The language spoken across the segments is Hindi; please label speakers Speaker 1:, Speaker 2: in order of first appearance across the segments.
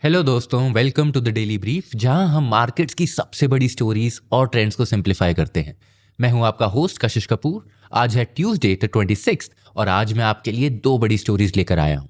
Speaker 1: हेलो दोस्तों, welcome to the Daily Brief, जहां हम मार्केट्स की सबसे बड़ी स्टोरीज और ट्रेंड्स को सिंप्लीफाई करते हैं। मैं हूं आपका होस्ट कशिश कपूर। आज है ट्यूसडे द 26 और आज मैं आपके लिए दो बड़ी स्टोरीज लेकर आया हूं।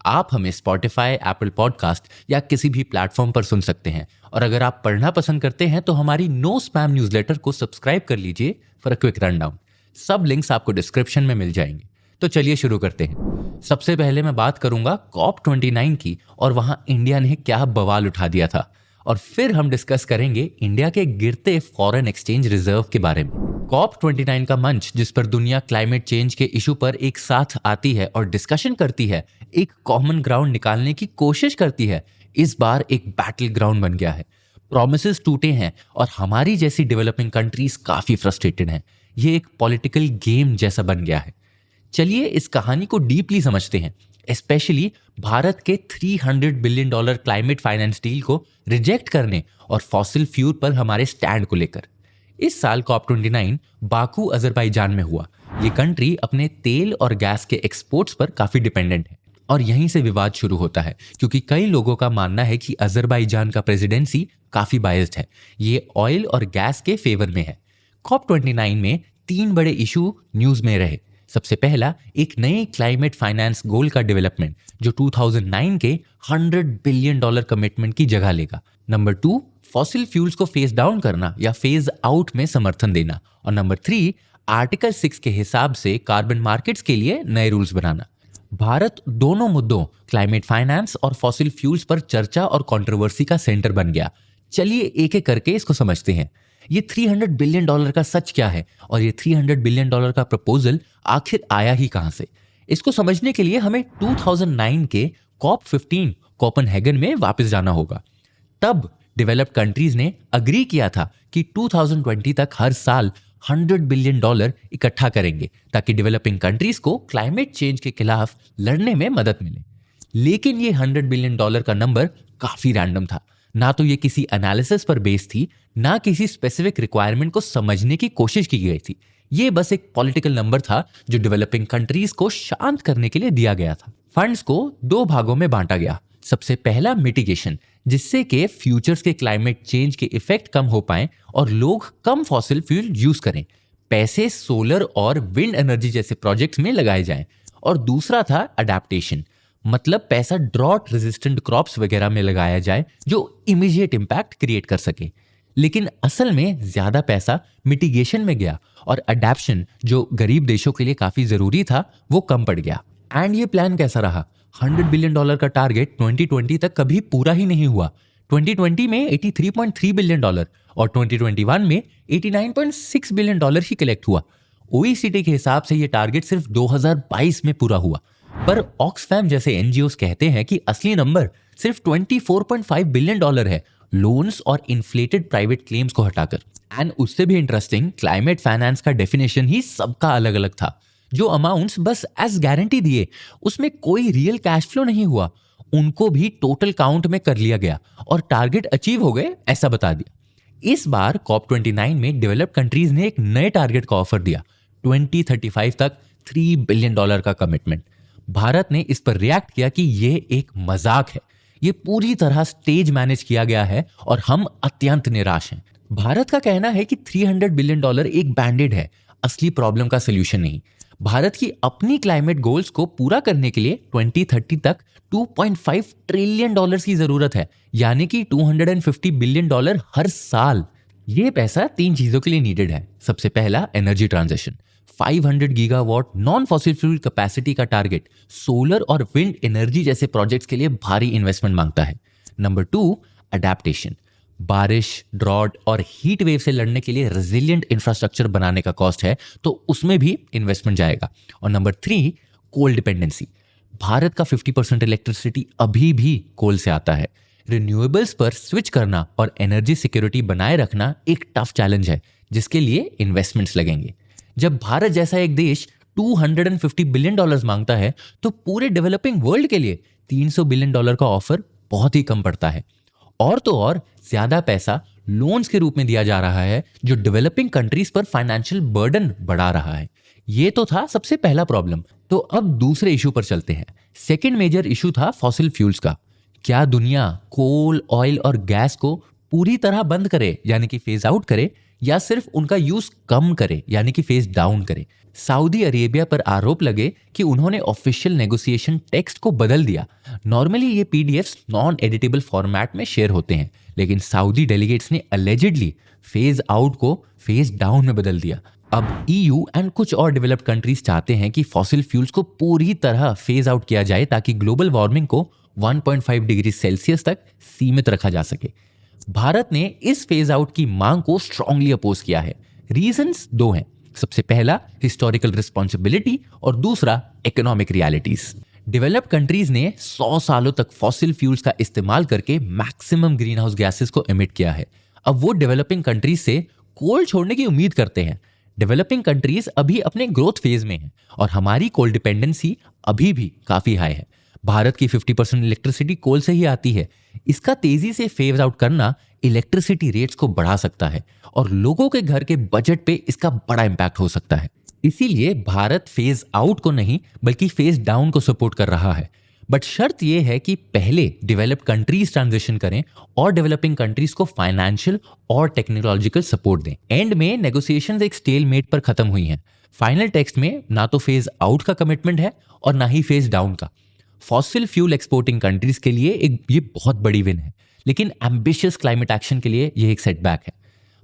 Speaker 1: आप हमें स्पॉटिफाई, एप्पल पॉडकास्ट या किसी भी प्लेटफॉर्म पर सुन सकते हैं। और अगर आप पढ़ना पसंद करते हैं तो हमारी नो स्पैम न्यूज़लेटर को सब्सक्राइब कर लीजिए फॉर अ क्विक रनडाउन। सब लिंक्स आपको डिस्क्रिप्शन में मिल जाएंगे। तो चलिए शुरू करते हैं। सबसे पहले मैं बात करूंगा COP29 की और वहां इंडिया ने क्या बवाल उठा दिया था। और फिर हम डिस्कस करेंगे इंडिया के गिरते फॉरेन एक्सचेंज रिजर्व के बारे में। COP29 का मंच, जिस पर दुनिया क्लाइमेट चेंज के इशू पर एक साथ आती है और डिस्कशन करती है, एक कॉमन ग्राउंड निकालने की कोशिश करती है, इस बार एक बैटल ग्राउंड बन गया है। प्रोमिसेस टूटे हैं और हमारी जैसी डेवलपिंग कंट्रीज काफी फ्रस्ट्रेटेड हैं। ये एक पॉलिटिकल गेम जैसा बन गया है। चलिए इस कहानी को डीपली समझते हैं, स्पेशली भारत के $300 बिलियन क्लाइमेट फाइनेंस डील को रिजेक्ट करने और फॉसिल फ्यूल पर हमारे स्टैंड को लेकर। इस साल COP29 बाकू अजरबैजान में हुआ। ये कंट्री अपने तेल और गैस के एक्सपोर्ट्स पर काफी डिपेंडेंट है और यहीं से विवाद शुरू होता है, क्योंकि कई लोगों का मानना है कि अजरबैजान का प्रेसिडेंसी काफी बायस्ड है। ये ऑयल और गैस के फेवर में है। COP29 में 3 बड़े इशू न्यूज में रहे। सबसे पहला, एक नए क्लाइमेट फाइनेंस गोल का डेवलपमेंट जो 2009 के $100 बिलियन कमिटमेंट की जगह लेगा। नंबर 2, फॉसिल फ्यूल्स को फेज डाउन करना या फेज आउट में समर्थन देना। और नंबर 3, आर्टिकल 6 के हिसाब से कार्बन मार्केट्स के लिए नए रूल्स बनाना। भारत दोनों मुद्दों, क्लाइमेट फाइनेंस और फॉसिल फ्यूल्स पर चर्चा और कंट्रोवर्सी का सेंटर बन गया। चलिए एक एक करके इसको समझते हैं। ये $300 बिलियन का सच क्या है और ये $300 बिलियन का प्रपोजल आखिर आया ही कहां से? इसको समझने के लिए हमें 2009 के COP15 कोपेनहेगन में वापस जाना होगा। तब डेवलप्ड कंट्रीज ने अग्री किया था कि 2020 तक हर साल $100 बिलियन इकट्ठा करेंगे ताकि डेवलपिंग कंट्रीज को क्लाइमेट चेंज के खिलाफ लड़ने में मदद मिले। लेकिन ये $100 बिलियन का नंबर काफी रैंडम था। ना तो ये किसी एनालिसिस पर बेस्ड थी, ना किसी स्पेसिफिक रिक्वायरमेंट को समझने की कोशिश की गई थी। ये बस एक पॉलिटिकल नंबर था जो डेवलपिंग कंट्रीज को शांत करने के लिए दिया गया था। फंड्स को 2 भागों में बांटा गया। सबसे पहला, मिटिगेशन, जिससे कि फ्यूचर्स के क्लाइमेट चेंज के इफेक्ट कम हो पाए और लोग कम फॉसिल फ्यूल यूज करें। पैसे सोलर और विंड एनर्जी जैसे प्रोजेक्ट्स में लगाए जाएं। और दूसरा था अडेप्टेशन, मतलब पैसा ड्रॉट रेजिस्टेंट क्रॉप्स वगैरह में लगाया जाए जो इमीडिएट इंपैक्ट क्रिएट कर सके। लेकिन असल में ज्यादा पैसा मिटिगेशन में गया और अडेप्शन, जो गरीब देशों के लिए काफी जरूरी था, वो कम पड़ गया। एंड ये प्लान कैसा रहा? $100 बिलियन का टारगेट 2020 तक कभी पूरा ही नहीं हुआ। 2020 में $83.3 बिलियन और 2021 में $89.6 बिलियन ही कलेक्ट हुआ। OECD के हिसाब से ये टारगेट सिर्फ 2022 में पूरा हुआ। पर ऑक्सफैम जैसे एनजीओस कहते हैं कि असली नंबर सिर्फ $24.5 बिलियन है, लोन्स और इन्फ्लेटेड प्राइवेट क्लेम्स को हटाकर। एंड उससे भी इंटरेस्टिंग, क्लाइमेट फाइनेंस का डेफिनेशन ही सबका अलग अलग था। जो अमाउंट्स बस एज गारंटी दिए, उसमें कोई रियल कैश फ्लो नहीं हुआ, उनको भी टोटल काउंट में कर लिया गया और टारगेट अचीव हो गए ऐसा बता दिया। इस बार COP29 में डेवलप्ड कंट्रीज ने एक नए टारगेट का ऑफर दिया, 2035 तक $3 बिलियन का कमिटमेंट। भारत ने इस पर रिएक्ट किया कि यह एक मजाक है, यह पूरी तरह स्टेज मैनेज किया गया है और हम अत्यंत निराश हैं। भारत का कहना है कि $300 बिलियन एक बैंडेड है, असली प्रॉब्लम का सोल्यूशन नहीं। भारत की अपनी क्लाइमेट गोल्स को पूरा करने के लिए 2030 तक $2.5 ट्रिलियन की जरूरत है, यानी कि $250 बिलियन हर साल। ये पैसा 3 चीजों के लिए नीडेड है। सबसे पहला, energy transition, 500 gigawatt non fossil fuel capacity का टारगेट सोलर और विंड एनर्जी जैसे प्रोजेक्ट्स के लिए भारी इन्वेस्टमेंट मांगता है। नंबर 2, अडेप्टेशन, बारिश, ड्रॉट और हीट वेव से लड़ने के लिए रेजिलिएंट इंफ्रास्ट्रक्चर बनाने का कॉस्ट है, तो उसमें भी इन्वेस्टमेंट जाएगा। और नंबर 3, कोल डिपेंडेंसी, भारत का 50% इलेक्ट्रिसिटी अभी भी कोल से आता है। रिन्यूएबल्स पर स्विच करना और एनर्जी सिक्योरिटी बनाए रखना एक टफ चैलेंज है, जिसके लिए इन्वेस्टमेंट्स लगेंगे। जब भारत जैसा एक देश $250 बिलियन मांगता है, तो पूरे डेवलपिंग वर्ल्ड के लिए $300 बिलियन का ऑफर बहुत ही कम पड़ता है। और तो और ज्यादा पैसा लोन्स के रूप में दिया जा रहा है, जो डेवलपिंग कंट्रीज पर फाइनेंशियल बर्डन बढ़ा रहा है। ये तो था सबसे पहला प्रॉब्लम। तो अब दूसरे इशू पर चलते हैं। सेकेंड मेजर इशू था फॉसिल फ्यूल्स का। क्या दुनिया कोल, ऑयल और गैस को पूरी तरह बंद करे यानी कि फेज आउट करे, या सिर्फ उनका यूज कम करे यानी कि फेज डाउन करे? सऊदी अरेबिया पर आरोप लगे कि उन्होंने ऑफिशियल नेगोशिएशन टेक्स्ट को बदल दिया। नॉर्मली ये पीडीएफ्स नॉन एडिटेबल फॉर्मेट में शेयर होते हैं, लेकिन सऊदी डेलीगेट्स ने अलेजिडली फेज आउट को फेज डाउन में बदल दिया। अब ईयू एंड कुछ और डेवलप्ड कंट्रीज चाहते हैं कि फॉसिल फ्यूल्स को पूरी तरह फेज आउट किया जाए ताकि ग्लोबल वार्मिंग को 1.5 डिग्री सेल्सियस तक सीमित रखा जा सके। भारत ने इस फेज आउट की मांग को स्ट्रांगली अपोज किया है। रीजंस दो हैं। सबसे पहला हिस्टोरिकल रिस्पॉन्सिबिलिटी और दूसरा इकोनॉमिक रियलिटीज। डेवलप्ड कंट्रीज ने 100 सालों तक फॉसिल फ्यूल्स का इस्तेमाल करके मैक्सिमम ग्रीन हाउस गैसेस को एमिट किया है। अब वो डेवलपिंग कंट्रीज से कोल छोड़ने की उम्मीद करते हैं। डेवलपिंग कंट्रीज अभी अपने ग्रोथ फेज में हैं और हमारी कोल डिपेंडेंसी अभी भी काफी हाई है। भारत की 50% इलेक्ट्रिसिटी कोल से ही आती है। इसका तेजी से फेज आउट करना इलेक्ट्रिसिटी रेट्स को बढ़ा सकता है और लोगों के घर के बजट पे इसका बड़ा इंपैक्ट हो सकता है। इसीलिए भारत फेज आउट को नहीं बल्कि फेज डाउन को सपोर्ट कर रहा है। बट शर्त यह है कि पहले डेवलप्ड कंट्रीज ट्रांजिशन करें और डेवलपिंग कंट्रीज को फाइनेंशियल और टेक्नोलॉजिकल सपोर्ट दें। एंड में नेगोशिएशंस एक स्टेलमेट पर खत्म हुई हैं। फाइनल टेक्स्ट में ना तो फेज आउट का कमिटमेंट है और ना ही फेज डाउन का। फॉसिल फ्यूल एक्सपोर्टिंग कंट्रीज के लिए ये बहुत बड़ी विन है, लेकिन एम्बिशियस क्लाइमेट एक्शन के लिए ये एक सेटबैक है।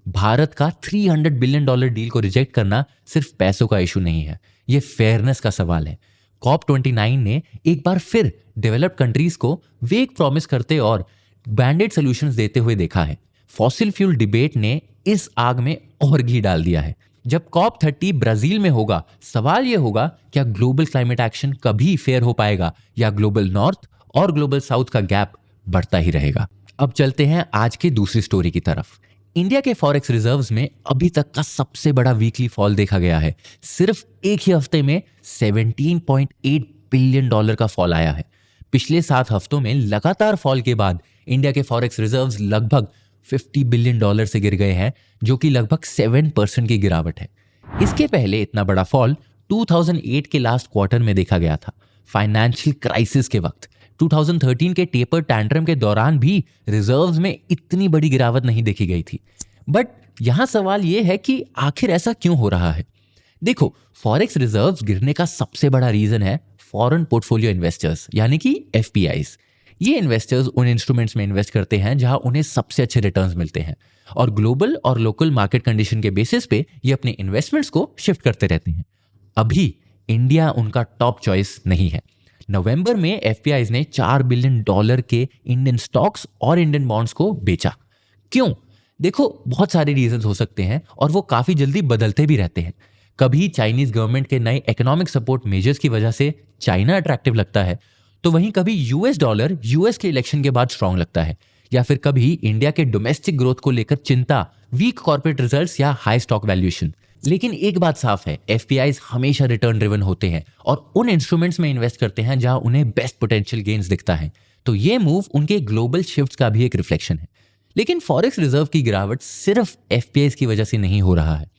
Speaker 1: भारत का $300 बिलियन डील को रिजेक्ट करना सिर्फ पैसों का इशू नहीं है, ये फेयरनेस का सवाल है। COP29 ने एक बार फिर डेवलप्ड कंट्रीज को वेग प्रॉमिस करते और बैंडेड सॉल्यूशंस देते हुए देखा है। फॉसिल फ्यूल डिबेट ने इस आग में और घी डाल दिया है। जब COP30 ब्राजील में होगा, सवाल यह होगा क्या ग्लोबल क्लाइमेट एक्शन कभी फेयर हो पाएगा या ग्लोबल नॉर्थ और ग्लोबल साउथ का गैप बढ़ता ही रहेगा। अब चलते हैं आज की दूसरी स्टोरी की तरफ। इंडिया के फॉरेक्स रिजर्व्स में अभी तक का सबसे बड़ा वीकली फॉल देखा गया है। सिर्फ एक ही हफ्ते में $17.8 बिलियन का फॉल आया है। पिछले 7 हफ्तों में लगातार फॉल के बाद इंडिया के फॉरेक्स रिजर्व्स लगभग $50 बिलियन से गिर गए हैं, जो कि लगभग 7% की गिरावट है। इसके पहले इतना बड़ा फॉल 2008 के लास्ट क्वार्टर में देखा गया था, फाइनेंशियल क्राइसिस के वक्त। 2013 के टेपर टैंट्रम के दौरान भी रिजर्व्स में इतनी बड़ी गिरावट नहीं देखी गई थी। बट यहां सवाल यह है कि आखिर ऐसा क्यों हो रहा है? देखो, फॉरेक्स रिजर्व्स गिरने का सबसे बड़ा रीजन है फॉरेन पोर्टफोलियो इन्वेस्टर्स यानी कि FPIs। ये इन्वेस्टर्स उन इंस्ट्रूमेंट्स में इन्वेस्ट करते हैं जहां उन्हें सबसे अच्छे रिटर्न्स मिलते हैं और ग्लोबल और लोकल मार्केट कंडीशन के बेसिस पे ये अपने इन्वेस्टमेंट्स को शिफ्ट करते रहते हैं। अभी इंडिया उनका टॉप चॉइस नहीं है। नवंबर में FPIs ने $4 बिलियन के इंडियन स्टॉक्स और इंडियन बॉन्ड्स को बेचा। क्यों? देखो, बहुत सारे रीजंस हो सकते हैं और वो काफी जल्दी बदलते भी रहते हैं। कभी चाइनीज गवर्नमेंट के नए इकोनॉमिक सपोर्ट मेजर्स की वजह से चाइना अट्रैक्टिव लगता है, तो वहीं कभी US डॉलर US के इलेक्शन के बाद स्ट्रांग लगता है, या फिर कभी इंडिया के डोमेस्टिक ग्रोथ को लेकर चिंता, वीक कॉर्पोरेट रिजल्ट्स या हाई स्टॉक वैल्यूएशन। लेकिन एक बात साफ है, FPIs हमेशा रिटर्न ड्रिवन होते हैं और उन इंस्ट्रूमेंट्स में इन्वेस्ट करते हैं जहां उन्हें बेस्ट पोटेंशियल गेन्स दिखता है। तो ये मूव उनके ग्लोबल शिफ्ट्स का भी एक रिफ्लेक्शन है। लेकिन फॉरेक्स रिजर्व की गिरावट सिर्फ FPIs की वजह से नहीं हो रहा है।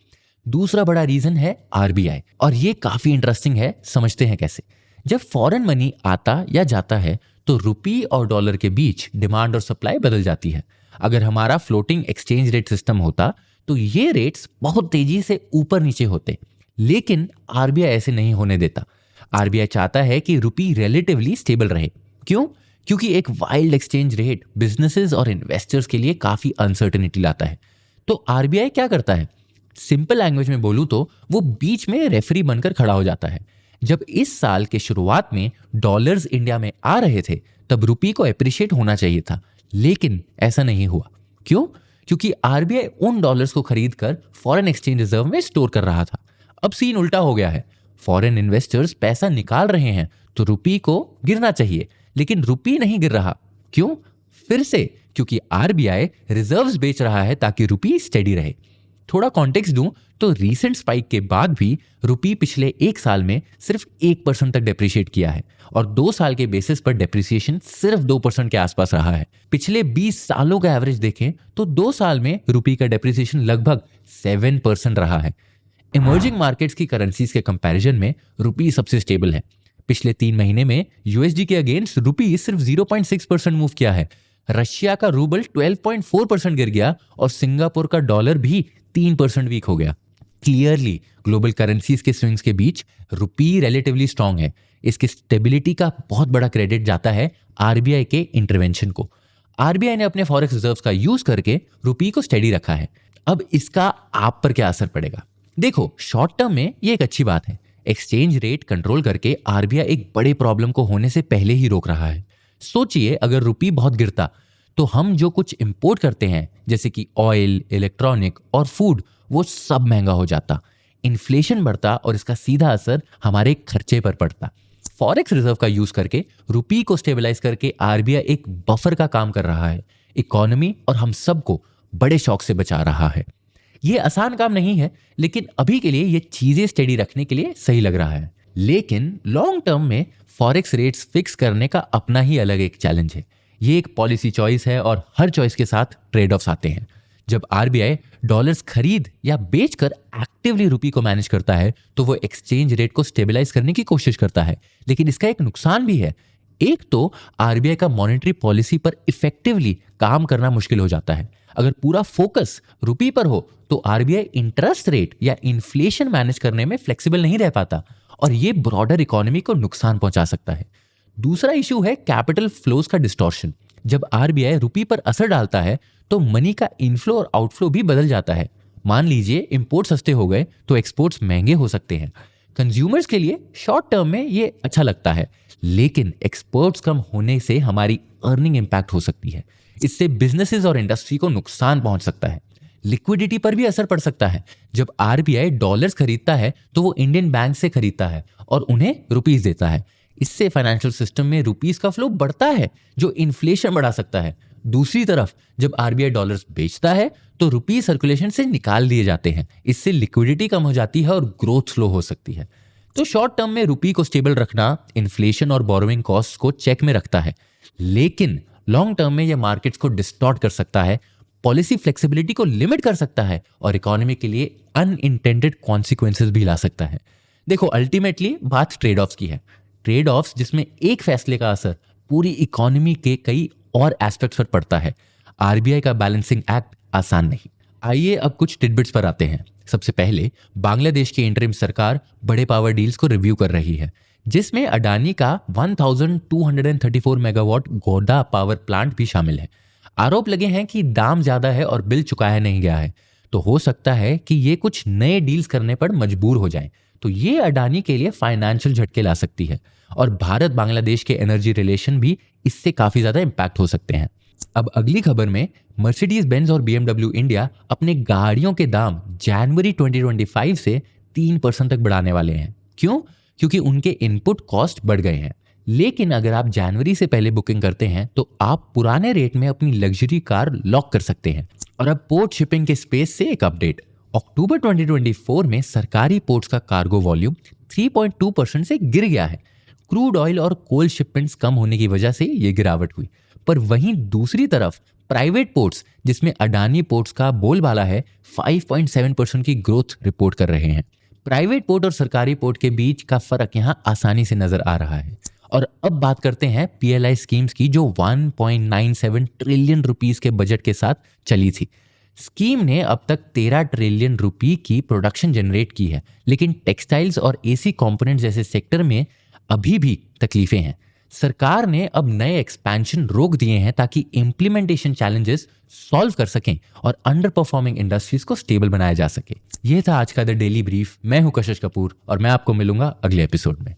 Speaker 1: दूसरा बड़ा रीजन है RBI, और ये काफी इंटरेस्टिंग है। समझते हैं कैसे। जब फॉरेन मनी आता या जाता है तो रुपी और डॉलर के बीच डिमांड और सप्लाई बदल जाती है। अगर हमारा फ्लोटिंग एक्सचेंज रेट सिस्टम होता तो ये रेट्स बहुत तेजी से ऊपर नीचे होते, लेकिन RBI ऐसे नहीं होने देता। RBI चाहता है कि रुपी रिलेटिवली स्टेबल रहे। क्यों? क्योंकि एक वाइल्ड एक्सचेंज रेट बिजनेसेस और इन्वेस्टर्स के लिए काफी अनसर्टेनिटी लाता है। तो RBI क्या करता है? सिंपल लैंग्वेज में बोलूं तो वो बीच में रेफरी बनकर खड़ा हो जाता है। जब इस साल के शुरुआत में डॉलर्स इंडिया में आ रहे थे तब रुपी को एप्रिशिएट होना चाहिए था, लेकिन ऐसा नहीं हुआ। क्यों? क्योंकि RBI उन डॉलर्स को खरीद कर फॉरेन एक्सचेंज रिजर्व में स्टोर कर रहा था। अब सीन उल्टा हो गया है। फॉरेन इन्वेस्टर्स पैसा निकाल रहे हैं तो रुपी को गिरना चाहिए, लेकिन रुपी नहीं गिर रहा। क्यों? फिर से क्योंकि RBI रिजर्व्स बेच रहा है ताकि रुपी स्टेडी रहे। थोड़ा कॉन्टेक्स्ट दूं तो रीसेंट स्पाइक के बाद भी रुपी पिछले 1 साल में सिर्फ 1% तक डेप्रिशिएट किया है और 2 साल के बेसिस पर डेप्रिसिएशन सिर्फ 2% के आसपास रहा है। पिछले 20 सालों का एवरेज देखें तो 2 साल में रुपी का डेप्रिसिएशन लगभग 7% रहा है। इमर्जिंग मार्केट्स की करेंसीज के कंपैरिजन में रुपी सबसे स्टेबल है। पिछले 3 महीने में यूएसडी के अगेंस्ट रुपी सिर्फ 0.6% मूव किया है। रशिया का रूबल 12.4% गिर गया और सिंगापुर का डॉलर भी 3% वीक हो गया। क्लियरली ग्लोबल करेंसीज के स्विंग्स के बीच रुपी रिलेटिवली स्ट्रांग है। इसकी स्टेबिलिटी का बहुत बड़ा क्रेडिट जाता है आरबीआई के इंटरवेंशन को। आरबीआई ने अपने फॉरेक्स रिजर्व्स का यूज करके रुपी को स्टेडी रखा है। अब इसका आप पर क्या असर पड़ेगा? देखो, शॉर्ट टर्म में ये एक अच्छी बात है। एक्सचेंज रेट कंट्रोल करके आरबीआई एक बड़े प्रॉब्लम को होने से पहले ही रोक रहा है। सोचिए, अगर रुपी बहुत गिरता तो हम जो कुछ इंपोर्ट करते हैं जैसे कि ऑयल, इलेक्ट्रॉनिक और फूड, वो सब महंगा हो जाता, इन्फ्लेशन बढ़ता और इसका सीधा असर हमारे खर्चे पर पड़ता। फॉरेक्स रिजर्व का यूज करके रुपी को स्टेबलाइज करके आरबीआई एक बफर का काम कर रहा है, इकोनॉमी और हम सबको बड़े शॉक से बचा रहा है। ये आसान काम नहीं है, लेकिन अभी के लिए ये चीजें स्टेडी रखने के लिए सही लग रहा है। लेकिन लॉन्ग टर्म में फॉरेक्स रेट्स फिक्स करने का अपना ही अलग एक चैलेंज है। ये एक पॉलिसी चॉइस है और हर चॉइस के साथ ट्रेड ऑफ्स आते हैं। जब आरबीआई डॉलर्स खरीद या बेचकर एक्टिवली रुपी को मैनेज करता है तो वो एक्सचेंज रेट को स्टेबलाइज करने की कोशिश करता है, लेकिन इसका एक नुकसान भी है। एक तो आरबीआई का मॉनेटरी पॉलिसी पर इफेक्टिवली काम करना मुश्किल हो जाता है। अगर पूरा फोकस रुपी पर हो तो आरबीआई इंटरेस्ट रेट या इन्फ्लेशन मैनेज करने में फ्लेक्सिबल नहीं रह पाता और ये ब्रॉडर इकोनॉमी को नुकसान पहुंचा सकता है। दूसरा इशू है कैपिटल फ्लोज का डिस्टॉर्शन। जब आरबीआई रुपी पर असर डालता है तो मनी का इनफ्लो और आउटफ्लो भी बदल जाता है। मान लीजिए इंपोर्ट सस्ते हो गए तो एक्सपोर्ट्स महंगे हो सकते हैं। कंज्यूमर्स के लिए शॉर्ट टर्म में ये अच्छा लगता है, लेकिन एक्सपोर्ट्स कम होने से हमारी अर्निंग इंपैक्ट हो सकती है। इससे बिजनेसेस और इंडस्ट्री को नुकसान पहुंच सकता है। लिक्विडिटी पर भी असर पड़ सकता है। जब आरबीआई डॉलर्स खरीदता है तो वो इंडियन बैंक से खरीदता है और उन्हें रुपीस देता है। इससे फाइनेंशियल सिस्टम में रुपीस का फ्लो बढ़ता है जो इन्फ्लेशन बढ़ा सकता है। दूसरी तरफ जब आरबीआई डॉलर्स बेचता है तो रुपी सर्कुलेशन से निकाल दिए जाते हैं। इससे लिक्विडिटी कम हो जाती है और ग्रोथ स्लो हो सकती है। तो शॉर्ट टर्म में रुपी को स्टेबल रखना इन्फ्लेशन और बोरोइंग कॉस्ट को चेक में रखता है, लेकिन लॉन्ग टर्म में यह मार्केट्स को डिस्टॉर्ट कर सकता है, पॉलिसी फ्लेक्सिबिलिटी को लिमिट कर सकता है और इकोनॉमी के लिए अनइंटेंडेड कॉन्सिक्वेंसेस भी ला सकता है। देखो, अल्टीमेटली बात ट्रेड ऑफ्स की है। ट्रेड ऑफ्स जिसमें एक फैसले का असर पूरी इकोनॉमी के कई और एस्पेक्ट्स पर पड़ता है। आरबीआई का बैलेंसिंग एक्ट आसान नहीं। आइए अब कुछ टिडबिट्स पर आते हैं। सबसे पहले, बांग्लादेश की इंटरिम सरकार बड़े पावर डील्स को रिव्यू कर रही है, जिसमें अडानी का 1234 मेगावाट गोदा पावर प्लांट भी शामिल है। आरोप लगे हैं कि दाम ज्यादा है और बिल चुकाया नहीं गया है, तो हो सकता है कि ये कुछ नए डील्स करने पर मजबूर हो जाएं। तो ये अडानी के लिए फाइनेंशियल झटके ला सकती है और भारत बांग्लादेश के एनर्जी रिलेशन भी इससे काफी ज्यादा इंपैक्ट हो सकते हैं। अब अगली खबर में, मर्सिडीज बेंज और बीएमडब्ल्यू इंडिया अपने गाड़ियों के दाम जनवरी 2025 से 3% तक बढ़ाने वाले हैं। क्यों? क्योंकि उनके इनपुट कॉस्ट बढ़ गए हैं। लेकिन अगर आप जनवरी से पहले बुकिंग करते हैं तो आप पुराने रेट में अपनी लग्जरी कार लॉक कर सकते हैं। और अब पोर्ट शिपिंग के स्पेस से एक अपडेट। अक्टूबर 2024 में सरकारी पोर्ट्स का कार्गो वॉल्यूम 3.2% से गिर गया है। क्रूड ऑयल और कोल शिपमेंट्स कम होने की वजह से ये गिरावट हुई। पर वहीं दूसरी तरफ प्राइवेट पोर्ट्स, जिसमें अडानी पोर्ट्स का बोलबाला है, 5.7% की ग्रोथ रिपोर्ट कर रहे हैं। प्राइवेट पोर्ट और सरकारी पोर्ट के बीच का फर्क यहाँ आसानी से नजर आ रहा है। और अब बात करते हैं पीएलआई स्कीम्स की, जो 1.97 ट्रिलियन रुपीस के बजट के साथ चली थी। स्कीम ने अब तक 13 ट्रिलियन रुपए की प्रोडक्शन जनरेट की है, लेकिन टेक्सटाइल्स और एसी कंपोनेंट जैसे सेक्टर में अभी भी तकलीफें हैं। सरकार ने अब नए एक्सपेंशन रोक दिए हैं ताकि इम्प्लीमेंटेशन चैलेंजेस सॉल्व कर सकें और अंडर परफॉर्मिंग इंडस्ट्रीज को स्टेबल बनाया जा सके। यह था आज का द डेली ब्रीफ। मैं हूं कशिश कपूर और मैं आपको मिलूंगा अगले एपिसोड में।